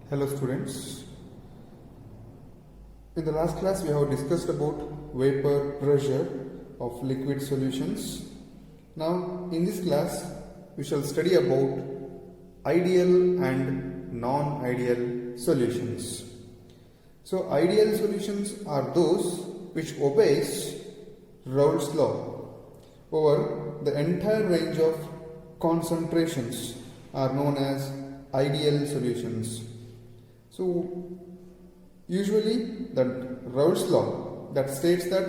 Hello students. In the last class we have discussed about vapor pressure of liquid solutions. Now in this class we shall study about ideal and non-ideal solutions. So ideal solutions are those which obeys Raoult's law over the entire range of concentrations are known as ideal solutions. So usually the Raoult's law that states that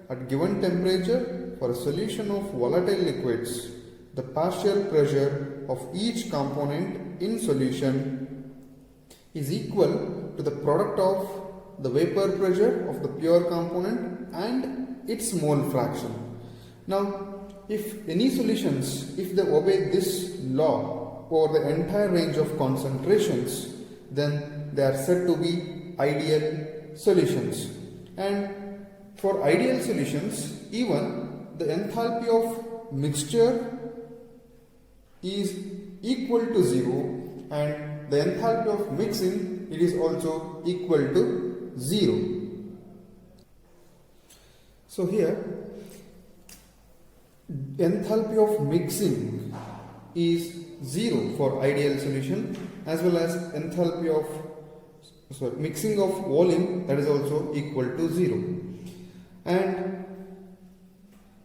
at given temperature for a solution of volatile liquids, the partial pressure of each component in solution is equal to the product of the vapor pressure of the pure component and its mole fraction. Now if any solutions, if they obey this law over the entire range of concentrations, then they are said to be ideal solutions. And for ideal solutions, even the enthalpy of mixture is equal to 0 and the enthalpy of mixing, it is also equal to 0. So here enthalpy of mixing is 0 for ideal solution, as well as enthalpy of mixing of volume, that is also equal to 0. And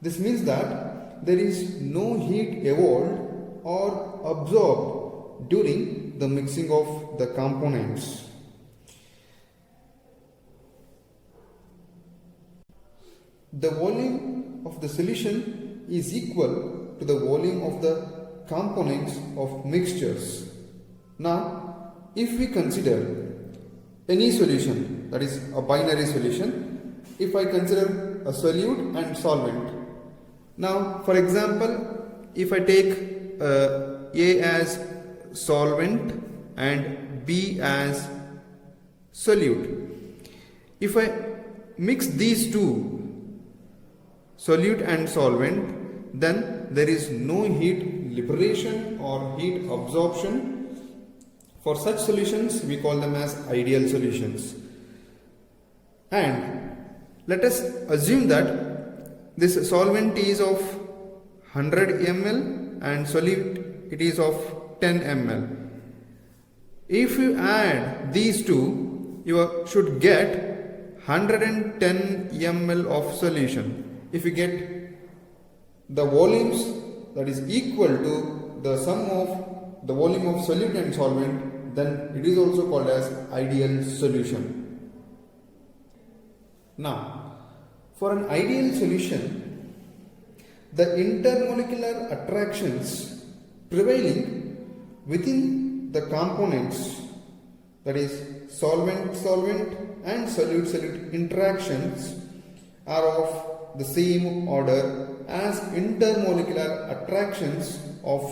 this means that there is no heat evolved or absorbed during the mixing of the components. The volume of the solution is equal to the volume of the components of mixtures. Now if we consider any solution, that is a binary solution, if I consider a solute and solvent. Now for example, if I take A as solvent and B as solute, if I mix these two, solute and solvent, then there is no heat liberation or heat absorption. For such solutions we call them as ideal solutions. And let us assume that this solvent is of 100 ml and solute it is of 10 ml. If you add these two, you should get 110 ml of solution. If you get the volumes that is equal to the sum of the volume of solute and solvent, then it is also called as ideal solution. Now, for an ideal solution, the intermolecular attractions prevailing within the components, that is solvent-solvent and solute-solute interactions, are of the same order as intermolecular attractions of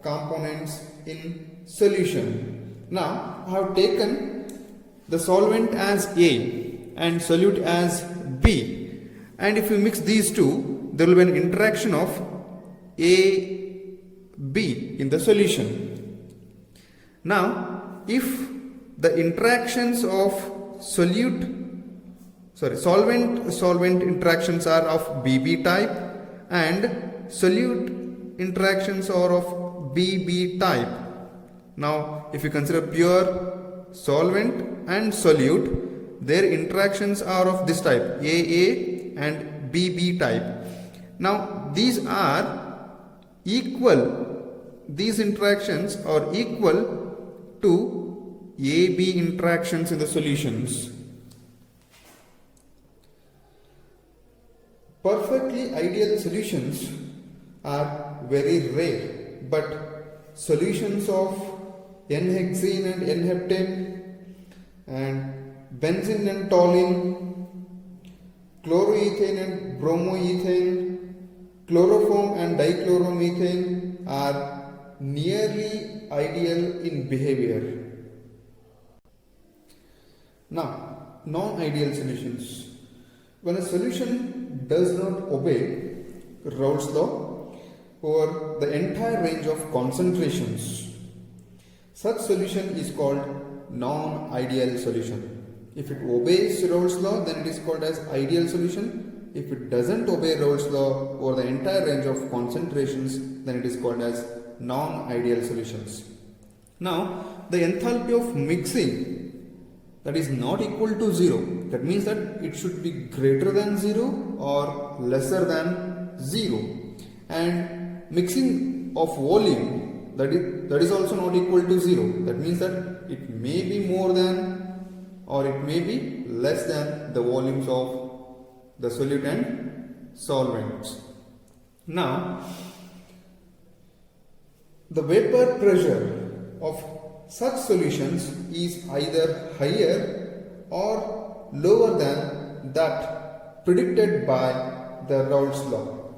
components in solution. Now I have taken the solvent as A and solute as B, and if you mix these two, there will be an interaction of A, B in the solution. Now if the interactions of solvent interactions are of BB type and solute interactions are of BB type. Now if you consider pure solvent and solute, their interactions are of this type, AA and BB type. Now these are equal, these interactions are equal to AB interactions in the solutions. Perfectly ideal solutions are very rare, but solutions of N-hexene and N-heptane and benzene and toluene, chloroethane and bromoethane, chloroform and dichloromethane are nearly ideal in behavior. Now, non-ideal solutions. When a solution does not obey Raoult's law over the entire range of concentrations, Such solution is called non-ideal solution. If it obeys Raoult's law, then it is called as ideal solution. If it doesn't obey Raoult's law over the entire range of concentrations, then it is called as non-ideal solutions. Now, the enthalpy of mixing, that is not equal to 0. That means that it should be greater than 0 or lesser than 0. And mixing of volume, that is also not equal to 0. That means that it may be more than or it may be less than the volumes of the solute and solvents. Now, the vapor pressure of such solutions is either higher or lower than that predicted by the Raoult's law.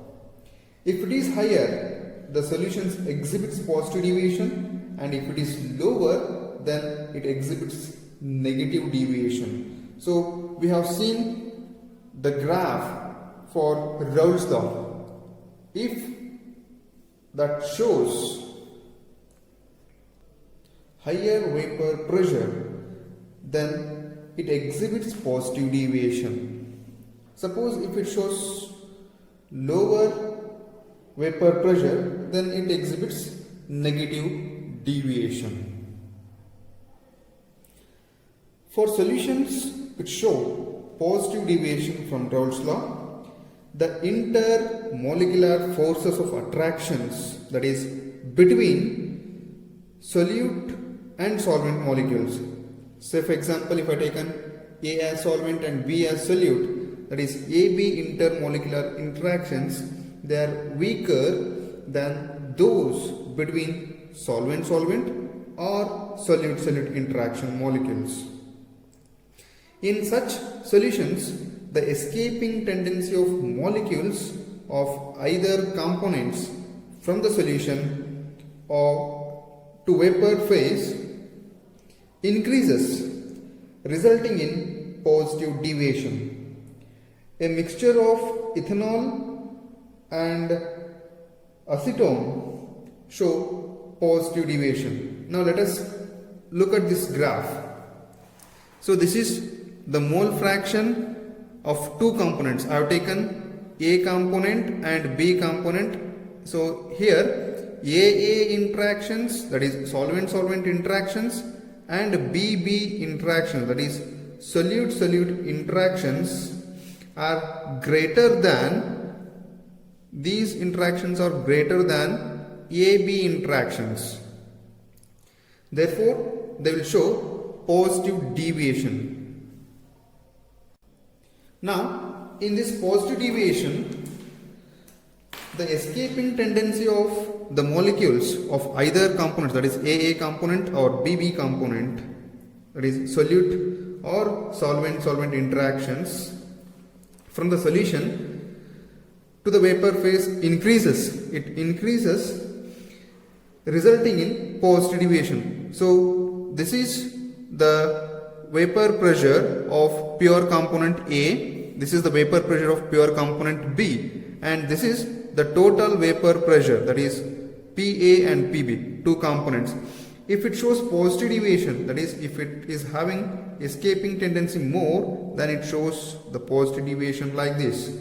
If it is higher, the solutions exhibits positive deviation, and if it is lower, then it exhibits negative deviation. So we have seen the graph for Raoult's law. If that shows higher vapor pressure, then it exhibits positive deviation. Suppose if it shows lower vapor pressure, then it exhibits negative deviation. For solutions which show positive deviation from Raoult's law, the intermolecular forces of attractions, that is between solute and solvent molecules. Say for example, if I take an A as solvent and B as solute, that is AB intermolecular interactions, they are weaker than those between solvent-solvent or solute-solute interaction molecules. In such solutions, the escaping tendency of molecules of either components from the solution or to vapor phase increases, resulting in positive deviation. A mixture of ethanol and acetone show positive deviation. Now let us look at this graph. So this is the mole fraction of two components. I have taken A component and B component. So here AA interactions, that is solvent-solvent interactions, and BB interactions, that is solute-solute interactions, are greater than, these interactions are greater than AB interactions. Therefore, they will show positive deviation. Now, in this positive deviation, the escaping tendency of the molecules of either components, that is AA component or BB component, that is solute or solvent-solvent interactions, from the solution to the vapor phase increases. It increases, resulting in positive deviation. So, this is the vapor pressure of pure component A, this is the vapor pressure of pure component B, and this is the total vapor pressure, that is PA and PB, two components. If it shows positive deviation, that is if it is having escaping tendency more, then it shows the positive deviation like this.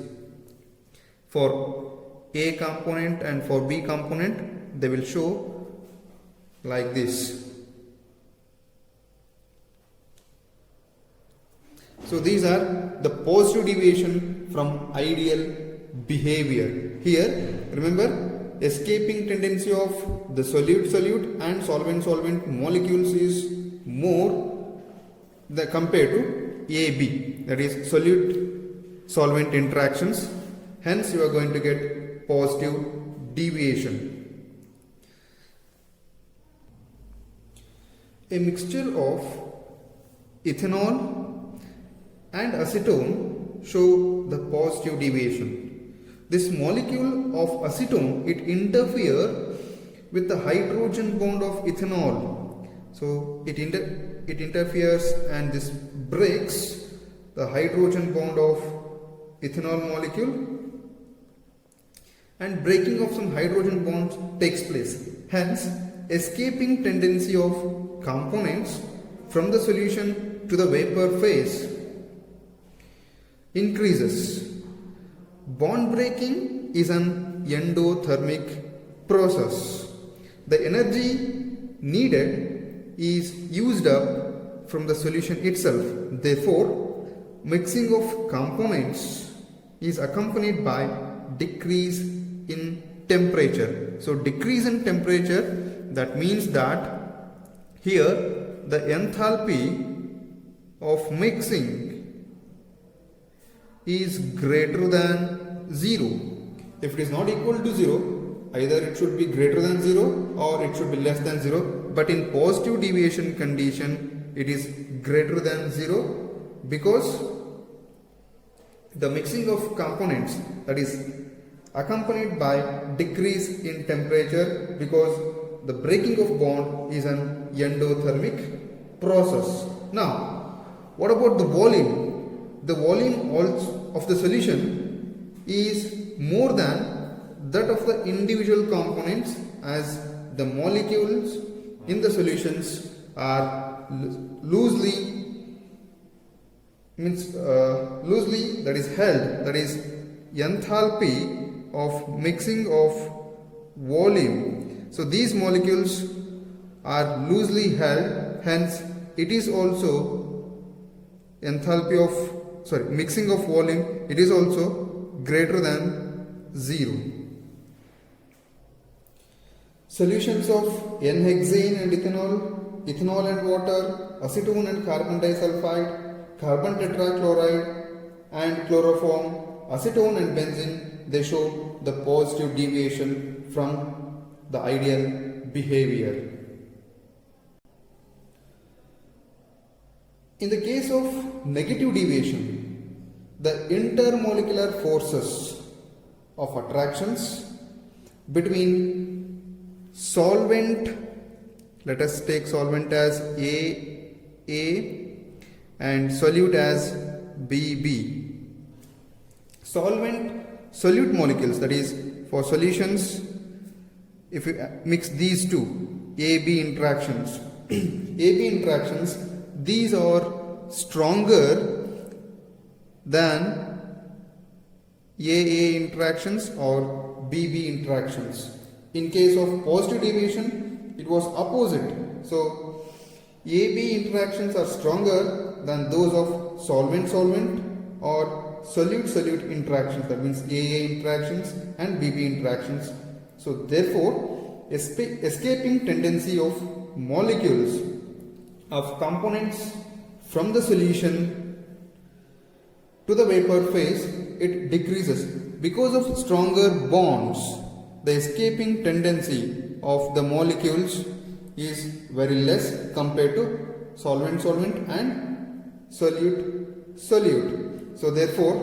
For A component and for B component, they will show like this. So these are the positive deviation from ideal behavior. Here, remember, escaping tendency of the solute-solute and solvent-solvent molecules is more compared to AB, that is solute-solvent interactions. Hence, you are going to get positive deviation. A mixture of ethanol and acetone show the positive deviation. This molecule of acetone, it interferes with the hydrogen bond of ethanol. So it interferes and this breaks the hydrogen bond of ethanol molecule, and breaking of some hydrogen bonds takes place. Hence, escaping tendency of components from the solution to the vapor phase increases. Bond breaking is an endothermic process. The energy needed is used up from the solution itself. Therefore, mixing of components is accompanied by decrease in temperature. So decrease in temperature, that means that here the enthalpy of mixing is greater than 0. If it is not equal to 0, either it should be greater than 0 or it should be less than 0, but in positive deviation condition it is greater than 0, because the mixing of components, that is accompanied by decrease in temperature, because the breaking of bond is an endothermic process. Now, what about the volume? The volume also of the solution is more than that of the individual components, as the molecules in the solutions are loosely that is held, that is enthalpy of mixing of volume. So these molecules are loosely held, hence it is also enthalpy of mixing of volume, it is also greater than 0. Solutions of N-hexane and ethanol, ethanol and water, acetone and carbon disulfide, carbon tetrachloride and chloroform, acetone and benzene, they show the positive deviation from the ideal behavior. In the case of negative deviation, the intermolecular forces of attractions between solvent, let us take solvent as A and solute as BB. Solute molecules, that is for solutions, if you mix these two AB interactions, AB interactions, these are stronger than AA interactions or BB interactions. In case of positive deviation, it was opposite. So AB interactions are stronger than those of solvent-solvent or solute-solute interactions, that means AA interactions and BB interactions. So therefore, escaping tendency of molecules of components from the solution to the vapor phase, it decreases. Because of stronger bonds, the escaping tendency of the molecules is very less compared to solvent-solvent and solute-solute. So therefore,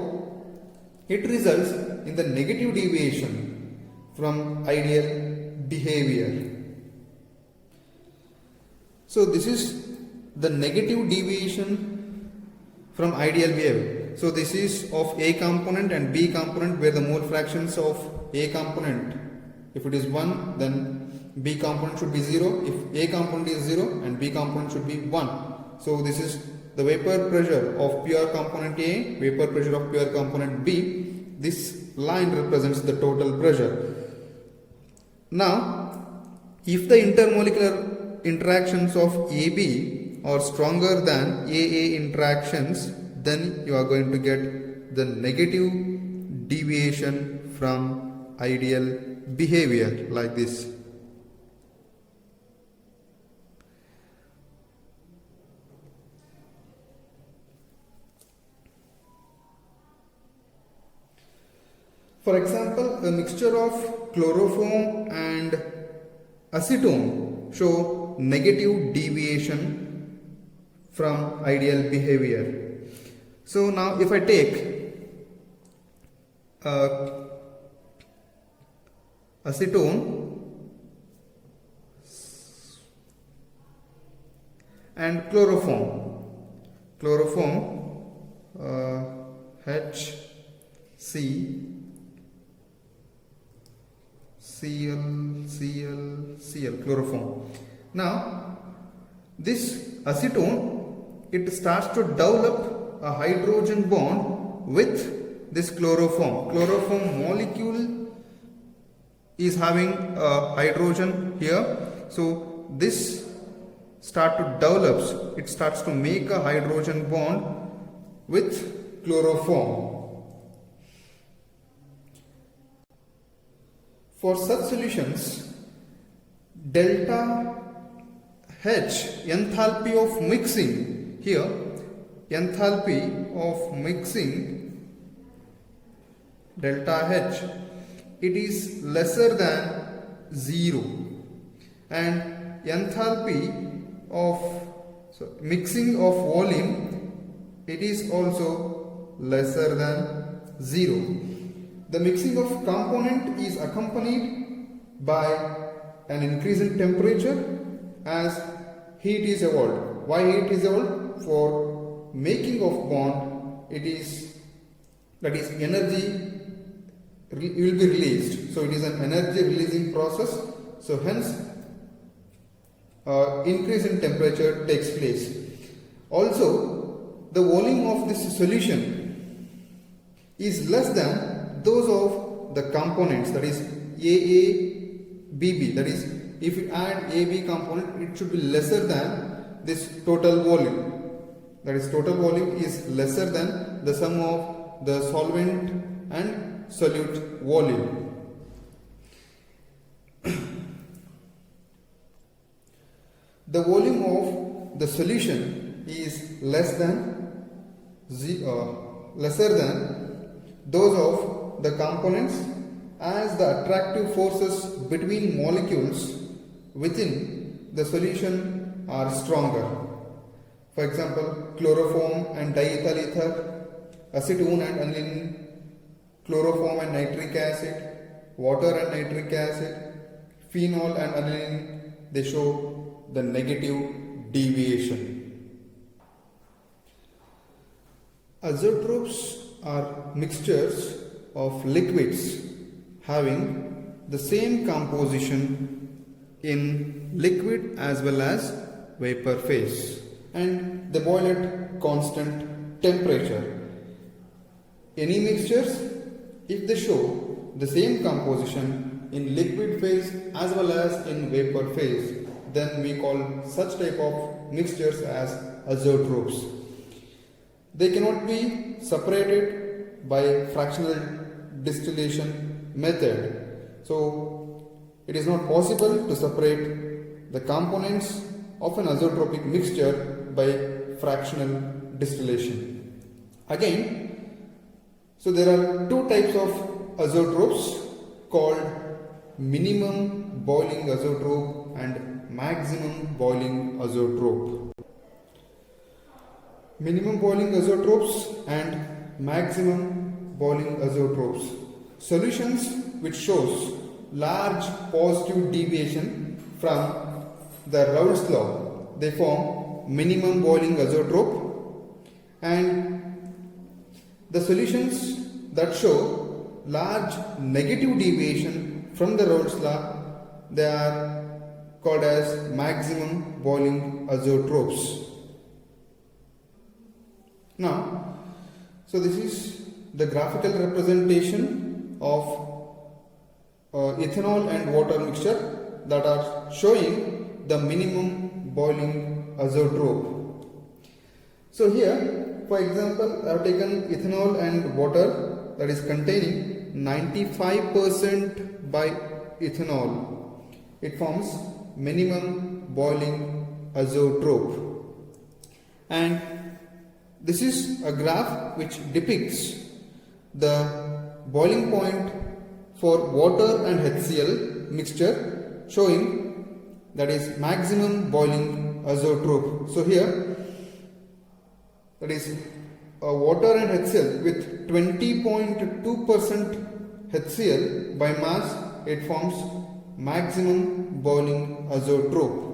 it results in the negative deviation from ideal behavior. So this is the negative deviation from ideal behavior. So this is of A component and B component, where the mole fractions of A component, if it is 1, then B component should be 0. If A component is 0, and B component should be 1. So this is the vapor pressure of pure component A, vapor pressure of pure component B. This line represents the total pressure. Now, if the intermolecular interactions of AB are stronger than AA interactions, then you are going to get the negative deviation from ideal behavior, like this. For example, a mixture of chloroform and acetone show negative deviation from ideal behavior. So now if I take acetone and chloroform HCl, Cl, chloroform. Now, this acetone, it starts to develop a hydrogen bond with this chloroform. Chloroform molecule is having a hydrogen here. So, this starts to develop, it starts to make a hydrogen bond with chloroform. For such solutions, delta H, enthalpy of mixing, here enthalpy of mixing, delta H, it is lesser than 0, and enthalpy of mixing of volume, it is also lesser than 0. The mixing of component is accompanied by an increase in temperature as heat is evolved. Why heat is evolved? For making of bond, it is, that is, energy will be released. So it is an energy releasing process. So hence increase in temperature takes place. Also, the volume of this solution is less than those of the components, that is AABB, that is, if you add AB component, it should be lesser than this total volume. That is, total volume is lesser than the sum of the solvent and solute volume. The volume of the solution is lesser than those of the components, as the attractive forces between molecules within the solution are stronger. For example, chloroform and diethyl ether, acetone and aniline, chloroform and nitric acid, water and nitric acid, phenol and aniline, they show the negative deviation. Azeotropes are mixtures of liquids having the same composition in liquid as well as vapor phase, and they boil at constant temperature. Any mixtures, if they show the same composition in liquid phase as well as in vapor phase, then we call such type of mixtures as azeotropes. They cannot be separated by fractional distillation method. So it is not possible to separate the components of an azeotropic mixture by fractional distillation. Again, so there are two types of azeotropes called minimum boiling azeotrope and maximum boiling azeotrope. Minimum boiling azeotropes and maximum boiling azeotropes. Solutions which shows large positive deviation from the Raoult's law, they form minimum boiling azeotrope, and the solutions that show large negative deviation from the Raoult's law, they are called as maximum boiling azeotropes. Now, so this is the graphical representation of ethanol and water mixture that are showing the minimum boiling azeotrope. So here, for example, I have taken ethanol and water that is containing 95% by ethanol. It forms minimum boiling azeotrope. And this is a graph which depicts the boiling point for water and HCl mixture, showing that is maximum boiling azeotrope. So here, that is water and HCl with 20.2% HCl by mass, it forms maximum boiling azeotrope.